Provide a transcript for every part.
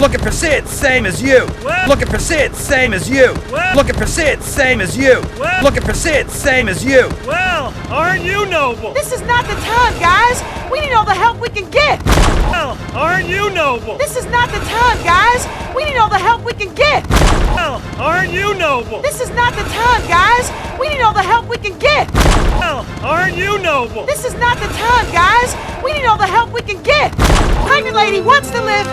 Looking for Sid, same as you. What? Looking for Sid, same as you. What? Looking for Sid, same as you. What? Looking for Sid, same as you. Well, aren't you noble? This is not the time, guys. We need all the help we can get. Well, aren't you noble? This is not the time, guys. We need all the help we can get. Well, aren't you noble? This is not the time, guys. We need all the help we can get. Well, aren't you noble? This is not the time, guys. We need all the help we can get. Pregnant lady wants to live.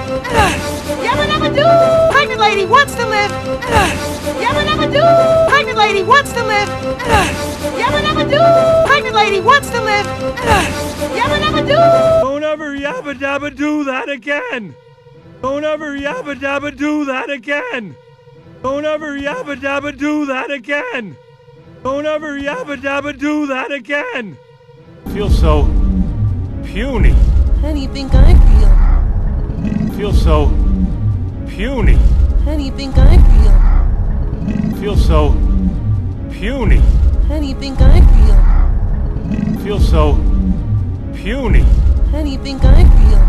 Yabba dabba doo. Pregnant lady wants to live. Yabba dabba doo. Pregnant lady wants to live. Yabba dabba doo. Pregnant lady wants to live. Yabba dabba doo. Don't ever yabba dabba do that again. Don't ever yabba dabba do that again. Don't ever yabba dabba do that again. Don't ever yabba dabba do that again. Feel so puny. How do you think I feel? Feel so puny. How do you think I feel? Feel so puny. How do you think I feel? Feel so puny. How do you think I feel?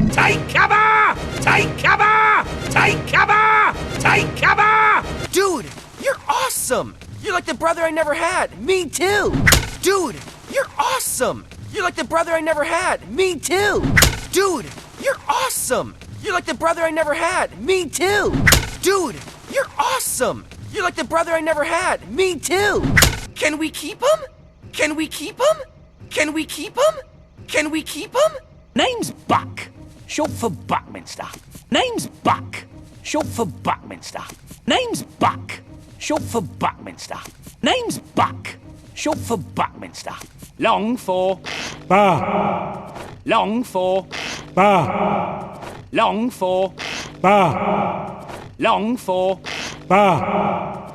Take cover! Take cover! Take cover! Take cover! Dude, you're awesome! You're like the brother I never had. Me too! Dude, you're awesome! You're like the brother I never had. Me too! Dude, you're awesome! You're like the brother I never had. Me too! Dude, you're awesome! You're like the brother I never had. Me too! Can we keep him? Can we keep him? Can we keep him? Can we keep him? Name's Buck, short for Buckminster. Name's Buck, short for Buckminster. Name's Buck, short for Buckminster. Name's Buck, short for Buckminster. Long for Ba. long for Ba. long for Ba. long for Ba.